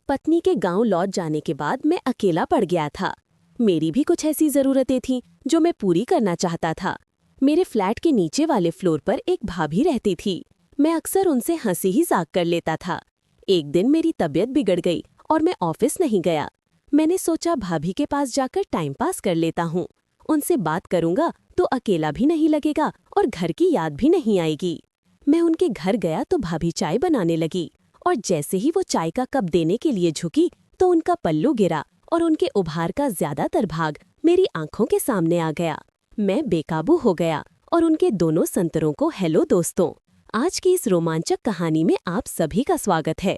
पत्नी के गांव लौट जाने के बाद मैं अकेला पड़ गया था। मेरी भी कुछ ऐसी ज़रूरतें थीं जो मैं पूरी करना चाहता था। मेरे फ्लैट के नीचे वाले फ्लोर पर एक भाभी रहती थी। मैं अक्सर उनसे हंसी ही जाक कर लेता था। एक दिन मेरी तबीयत बिगड़ गई और मैं ऑफिस नहीं गया। मैंने सोचा भाभी के पास जाकर टाइम पास कर लेता हूँ। उनसे बात करूंगा तो अकेला भी नहीं लगेगा और घर की याद भी नहीं आएगी। मैं उनके घर गया तो भाभी चाय बनाने लगी और जैसे ही वो चाय का कप देने के लिए झुकी तो उनका पल्लू गिरा और उनके उभार का ज्यादातर भाग मेरी आंखों के सामने आ गया। मैं बेकाबू हो गया और उनके दोनों संतरों को हेलो दोस्तों, आज की इस रोमांचक कहानी में आप सभी का स्वागत है।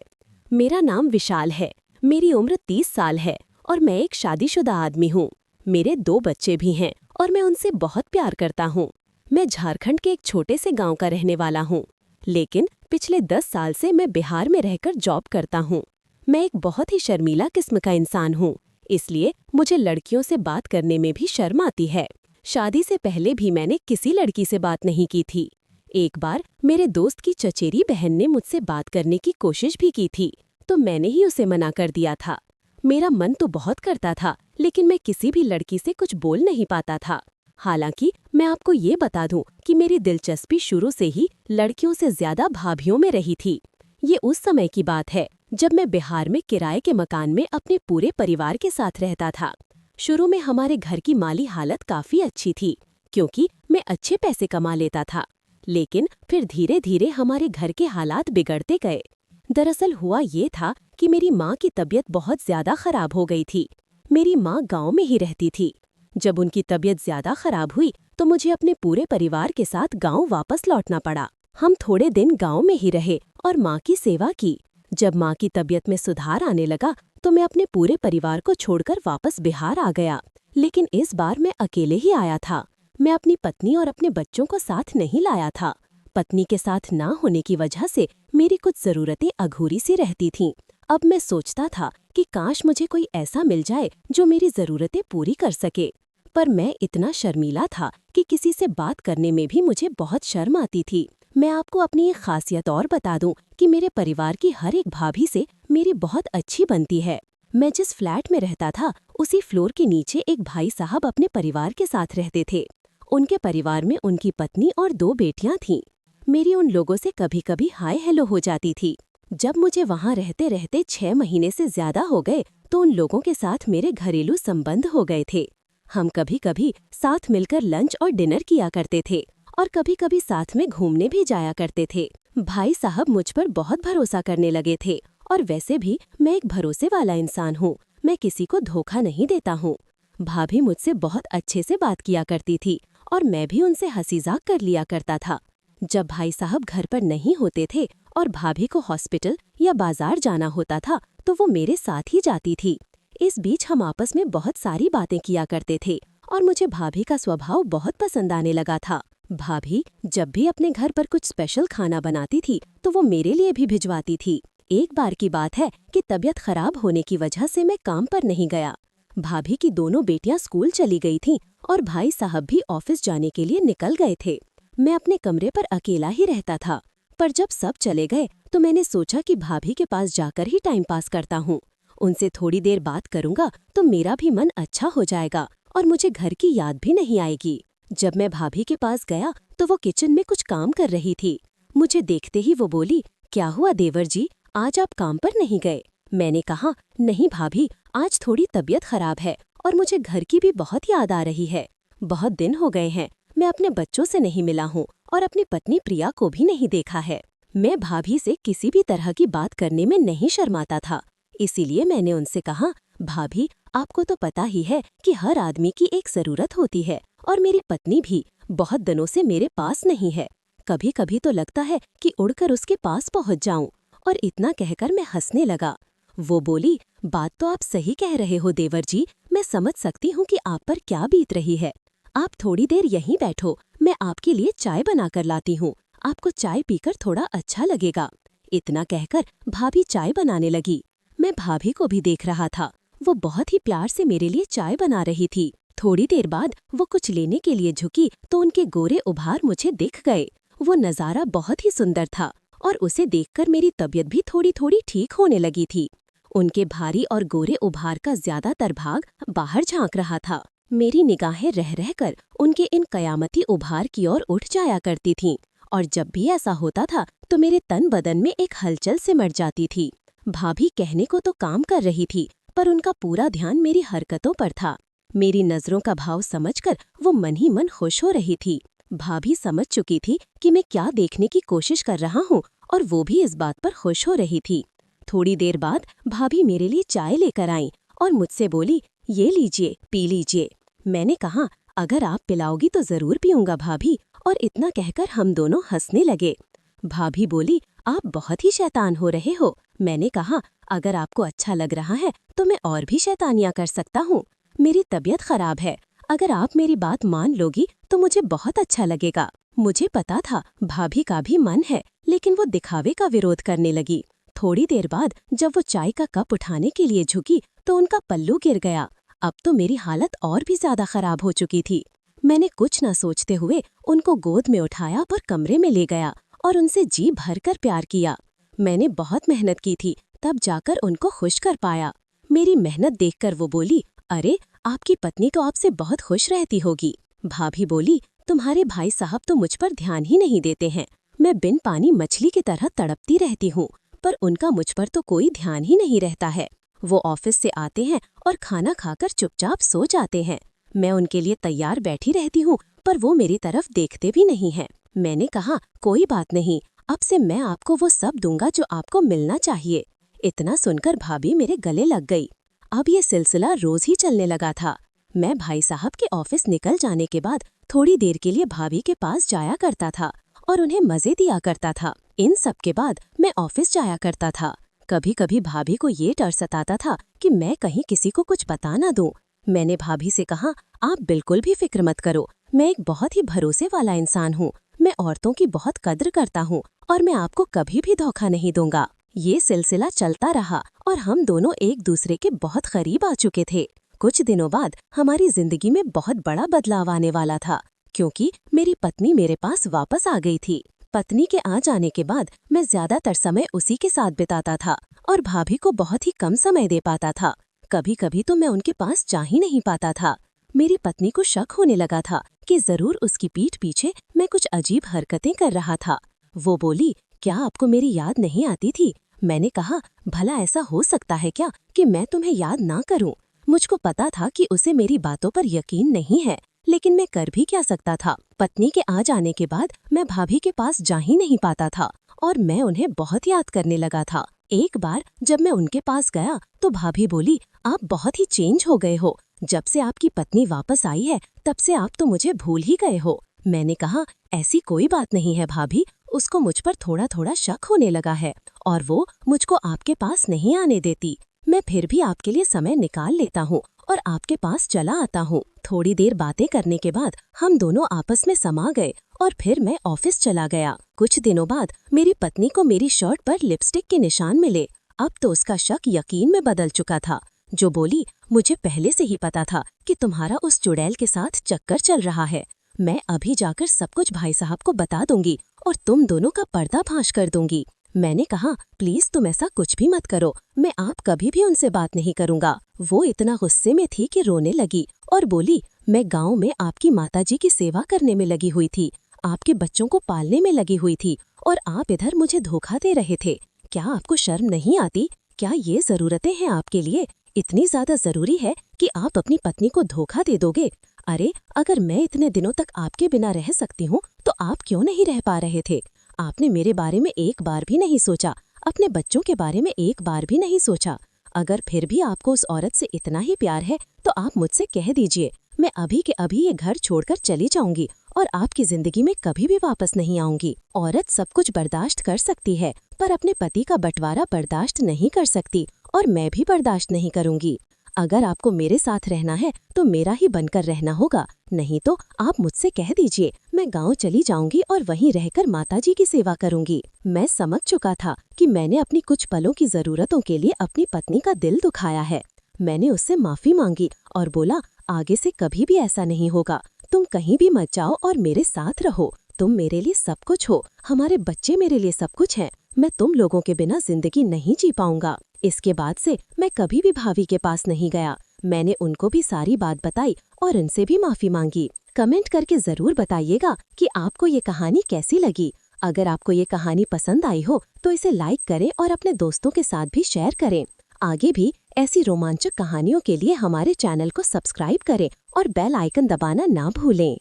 मेरा नाम विशाल है, मेरी उम्र 30 साल है और मैं एक शादीशुदा आदमी हूँ। मेरे 2 बच्चे भी हैं और मैं उनसे बहुत प्यार करता हूँ। मैं झारखंड के एक छोटे से गांव का रहने वाला हूँ, लेकिन पिछले 10 साल से मैं बिहार में रहकर जॉब करता हूँ। मैं एक बहुत ही शर्मीला किस्म का इंसान हूँ, इसलिए मुझे लड़कियों से बात करने में भी शर्म आती है। शादी से पहले भी मैंने किसी लड़की से बात नहीं की थी। एक बार मेरे दोस्त की चचेरी बहन ने मुझसे बात करने की कोशिश भी की थी, तो मैंने ही उसे मना कर दिया था। मेरा मन तो बहुत करता था, लेकिन मैं किसी भी लड़की से कुछ बोल नहीं पाता था। हालांकि मैं आपको ये बता दूं कि मेरी दिलचस्पी शुरू से ही लड़कियों से ज्यादा भाभियों में रही थी। ये उस समय की बात है जब मैं बिहार में किराए के मकान में अपने पूरे परिवार के साथ रहता था। शुरू में हमारे घर की माली हालत काफी अच्छी थी, क्योंकि मैं अच्छे पैसे कमा लेता था। लेकिन फिर धीरे धीरे हमारे घर के हालात बिगड़ते गए। दरअसल हुआ ये था कि मेरी माँ की तबीयत बहुत ज्यादा खराब हो गई थी। मेरी माँ गाँव में ही रहती थी। जब उनकी तबीयत ज्यादा खराब हुई तो मुझे अपने पूरे परिवार के साथ गांव वापस लौटना पड़ा। हम थोड़े दिन गांव में ही रहे और माँ की सेवा की। जब माँ की तबीयत में सुधार आने लगा तो मैं अपने पूरे परिवार को छोड़कर वापस बिहार आ गया। लेकिन इस बार मैं अकेले ही आया था। मैं अपनी पत्नी और अपने बच्चों को साथ नहीं लाया था। पत्नी के साथ ना होने की वजह से मेरी कुछ जरूरतें अधूरी सी रहती थीं। अब मैं सोचता था कि काश मुझे कोई ऐसा मिल जाए जो मेरी जरूरतें पूरी कर सके। पर मैं इतना शर्मीला था कि किसी से बात करने में भी मुझे बहुत शर्म आती थी। मैं आपको अपनी एक खासियत और बता दूं कि मेरे परिवार की हर एक भाभी से मेरी बहुत अच्छी बनती है। मैं जिस फ्लैट में रहता था उसी फ्लोर के नीचे एक भाई साहब अपने परिवार के साथ रहते थे। उनके परिवार में उनकी पत्नी और 2 बेटियां थीं। मेरी उन लोगों से कभी कभी हाय हेलो हो जाती थी। जब मुझे वहाँ रहते रहते 6 महीने से ज्यादा हो गए तो उन लोगों के साथ मेरे घरेलू संबंध हो गए थे। हम कभी कभी साथ मिलकर लंच और डिनर किया करते थे और कभी कभी साथ में घूमने भी जाया करते थे। भाई साहब मुझ पर बहुत भरोसा करने लगे थे और वैसे भी मैं एक भरोसे वाला इंसान हूँ। मैं किसी को धोखा नहीं देता हूँ। भाभी मुझसे बहुत अच्छे से बात किया करती थी और मैं भी उनसे हंसी-मजाक कर लिया करता था। जब भाई साहब घर पर नहीं होते थे और भाभी को हॉस्पिटल या बाजार जाना होता था तो वो मेरे साथ ही जाती थी। इस बीच हम आपस में बहुत सारी बातें किया करते थे और मुझे भाभी का स्वभाव बहुत पसंद आने लगा था। भाभी जब भी अपने घर पर कुछ स्पेशल खाना बनाती थी तो वो मेरे लिए भी भिजवाती थी। एक बार की बात है कि तबीयत खराब होने की वजह से मैं काम पर नहीं गया। भाभी की दोनों बेटियां स्कूल चली गई थीं और भाई साहब भी ऑफिस जाने के लिए निकल गए थे। मैं अपने कमरे पर अकेला ही रहता था। पर जब सब चले गए तो मैंने सोचा कि भाभी के पास जाकर ही टाइम पास करता हूँ। उनसे थोड़ी देर बात करूंगा तो मेरा भी मन अच्छा हो जाएगा और मुझे घर की याद भी नहीं आएगी। जब मैं भाभी के पास गया तो वो किचन में कुछ काम कर रही थी। मुझे देखते ही वो बोली, क्या हुआ देवर जी, आज आप काम पर नहीं गए? मैंने कहा, नहीं भाभी, आज थोड़ी तबीयत खराब है और मुझे घर की भी बहुत याद आ रही है। बहुत दिन हो गए हैं, मैं अपने बच्चों से नहीं मिला हूँ और अपनी पत्नी प्रिया को भी नहीं देखा है। मैं भाभी से किसी भी तरह की बात करने में नहीं शर्माता था। इसीलिए मैंने उनसे कहा, भाभी आपको तो पता ही है कि हर आदमी की एक जरूरत होती है और मेरी पत्नी भी बहुत दिनों से मेरे पास नहीं है। कभी कभी तो लगता है कि उड़कर उसके पास पहुंच जाऊं। और इतना कहकर मैं हंसने लगा। वो बोली, बात तो आप सही कह रहे हो देवर जी, मैं समझ सकती हूँ कि आप पर क्या बीत रही है। आप थोड़ी देर यहीं बैठो, मैं आपके लिए चाय बनाकर लाती हूँ। आपको चाय पीकर थोड़ा अच्छा लगेगा। इतना कहकर भाभी चाय बनाने लगी। मैं भाभी को भी देख रहा था। वो बहुत ही प्यार से मेरे लिए चाय बना रही थी। थोड़ी देर बाद वो कुछ लेने के लिए झुकी तो उनके गोरे उभार मुझे दिख गए। वो नज़ारा बहुत ही सुंदर था और उसे देखकर मेरी तबीयत भी थोड़ी थोड़ी ठीक होने लगी थी। उनके भारी और गोरे उभार का ज्यादातर भाग बाहर झांक रहा था। मेरी निगाहें रह रहकर उनके इन कयामती उभार की ओर उठ जाया करती थीं, और जब भी ऐसा होता था तो मेरे तन बदन में एक हलचल सिमट जाती थी। भाभी कहने को तो काम कर रही थी, पर उनका पूरा ध्यान मेरी हरकतों पर था। मेरी नजरों का भाव समझकर वो मन ही मन खुश हो रही थी। भाभी समझ चुकी थी कि मैं क्या देखने की कोशिश कर रहा हूँ, और वो भी इस बात पर खुश हो रही थी। थोड़ी देर बाद भाभी मेरे लिए चाय लेकर आईं और मुझसे बोली, ये लीजिए, पी लीजिए। मैंने कहा, अगर आप पिलाओगी तो जरूर पीऊंगा भाभी, और इतना कहकर हम दोनों हंसने लगे। भाभी बोली, आप बहुत ही शैतान हो रहे हो। मैंने कहा, अगर आपको अच्छा लग रहा है तो मैं और भी शैतानियां कर सकता हूँ। मेरी तबीयत खराब है, अगर आप मेरी बात मान लोगी तो मुझे बहुत अच्छा लगेगा। मुझे पता था भाभी का भी मन है, लेकिन वो दिखावे का विरोध करने लगी। थोड़ी देर बाद जब वो चाय का कप उठाने के लिए झुकी तो उनका पल्लू गिर गया। अब तो मेरी हालत और भी ज्यादा खराब हो चुकी थी। मैंने कुछ न सोचते हुए उनको गोद में उठाया और कमरे में ले गया और उनसे जी भरकर प्यार किया। मैंने बहुत मेहनत की थी, तब जाकर उनको खुश कर पाया। मेरी मेहनत देखकर वो बोली, अरे आपकी पत्नी तो आपसे बहुत खुश रहती होगी। भाभी बोली, तुम्हारे भाई साहब तो मुझ पर ध्यान ही नहीं देते हैं। मैं बिन पानी मछली की तरह तड़पती रहती हूँ, पर उनका मुझ पर तो कोई ध्यान ही नहीं रहता है। वो ऑफिस से आते हैं और खाना खाकर चुपचाप सो जाते हैं। मैं उनके लिए तैयार बैठी रहती हूँ, पर वो मेरी तरफ देखते भी नहीं हैं। मैंने कहा, कोई बात नहीं, अब से मैं आपको वो सब दूंगा जो आपको मिलना चाहिए। इतना सुनकर भाभी मेरे गले लग गई। अब ये सिलसिला रोज ही चलने लगा था। मैं भाई साहब के ऑफिस निकल जाने के बाद थोड़ी देर के लिए भाभी के पास जाया करता था और उन्हें मजे दिया करता था। इन सब के बाद मैं ऑफिस जाया करता था। कभी कभी भाभी को ये डर सताता था कि मैं कहीं किसी को कुछ बता ना दूं। मैंने भाभी से कहा, आप बिल्कुल भी फिक्र मत करो, मैं एक बहुत ही भरोसे वाला इंसान हूँ। मैं औरतों की बहुत कद्र करता हूँ और मैं आपको कभी भी धोखा नहीं दूंगा। ये सिलसिला चलता रहा और हम दोनों एक दूसरे के बहुत करीब आ चुके थे। कुछ दिनों बाद हमारी जिंदगी में बहुत बड़ा बदलाव आने वाला था, क्योंकि मेरी पत्नी मेरे पास वापस आ गई थी। पत्नी के आ जाने के बाद मैं ज्यादातर समय उसी के साथ बिताता था और भाभी को बहुत ही कम समय दे पाता था। कभी कभी तो मैं उनके पास जा ही नहीं पाता था। मेरी पत्नी को शक होने लगा था कि जरूर उसकी पीठ पीछे मैं कुछ अजीब हरकतें कर रहा था। वो बोली, क्या आपको मेरी याद नहीं आती थी? मैंने कहा, भला ऐसा हो सकता है क्या कि मैं तुम्हें याद ना करूं? मुझको पता था कि उसे मेरी बातों पर यकीन नहीं है, लेकिन मैं कर भी क्या सकता था। पत्नी के आ जाने के बाद मैं भाभी के पास जा ही नहीं पाता था और मैं उन्हें बहुत याद करने लगा था। एक बार जब मैं उनके पास गया तो भाभी बोली, आप बहुत ही चेंज हो गए हो। जब से आपकी पत्नी वापस आई है तब से आप तो मुझे भूल ही गए हो। मैंने कहा, ऐसी कोई बात नहीं है भाभी, उसको मुझ पर थोड़ा थोड़ा शक होने लगा है और वो मुझको आपके पास नहीं आने देती। मैं फिर भी आपके लिए समय निकाल लेता हूँ और आपके पास चला आता हूँ। थोड़ी देर बातें करने के बाद हम दोनों आपस में समा गए और फिर मैं ऑफिस चला गया। कुछ दिनों बाद मेरी पत्नी को मेरी शर्ट पर लिपस्टिक के निशान मिले। अब तो उसका शक यकीन में बदल चुका था। जो बोली, मुझे पहले से ही पता था कि तुम्हारा उस चुड़ैल के साथ चक्कर चल रहा है। मैं अभी जाकर सब कुछ भाई साहब को बता दूंगी और तुम दोनों का पर्दाफाश कर दूंगी। मैंने कहा, प्लीज तुम ऐसा कुछ भी मत करो, मैं आप कभी भी उनसे बात नहीं करूंगा। वो इतना गुस्से में थी कि रोने लगी और बोली, मैं गांव में आपकी माताजी की सेवा करने में लगी हुई थी, आपके बच्चों को पालने में लगी हुई थी और आप इधर मुझे धोखा दे रहे थे। क्या आपको शर्म नहीं आती? क्या ये जरूरतें हैं आपके लिए? इतनी ज्यादा जरूरी है कि आप अपनी पत्नी को धोखा दे दोगे? अरे अगर मैं इतने दिनों तक आपके बिना रह सकती हूँ तो आप क्यों नहीं रह पा रहे थे? आपने मेरे बारे में एक बार भी नहीं सोचा, अपने बच्चों के बारे में एक बार भी नहीं सोचा। अगर फिर भी आपको उस औरत से इतना ही प्यार है तो आप मुझसे कह दीजिए, मैं अभी के अभी ये घर छोड़कर चली जाऊंगी और आपकी जिंदगी में कभी भी वापस नहीं आऊंगी। औरत सब कुछ बर्दाश्त कर सकती है, पर अपने पति का बंटवारा बर्दाश्त नहीं कर सकती और मैं भी बर्दाश्त नहीं करूंगी। अगर आपको मेरे साथ रहना है तो मेरा ही बनकर रहना होगा, नहीं तो आप मुझसे कह दीजिए, मैं गांव चली जाऊंगी और वहीं रहकर माताजी की सेवा करूंगी। मैं समझ चुका था कि मैंने अपनी कुछ पलों की जरूरतों के लिए अपनी पत्नी का दिल दुखाया है। मैंने उससे माफी मांगी और बोला, आगे से कभी भी ऐसा नहीं होगा। तुम कहीं भी मत जाओ और मेरे साथ रहो। तुम मेरे लिए सब कुछ हो, हमारे बच्चे मेरे लिए सब कुछ हैं। मैं तुम लोगों के बिना जिंदगी नहीं जी पाऊंगा। इसके बाद से मैं कभी भी भाभी के पास नहीं गया। मैंने उनको भी सारी बात बताई और उनसे भी माफी मांगी। कमेंट करके जरूर बताइएगा कि आपको ये कहानी कैसी लगी। अगर आपको ये कहानी पसंद आई हो तो इसे लाइक करें और अपने दोस्तों के साथ भी शेयर करें। आगे भी ऐसी रोमांचक कहानियों के लिए हमारे चैनल को सब्सक्राइब करें और बेल आइकन दबाना ना भूलें।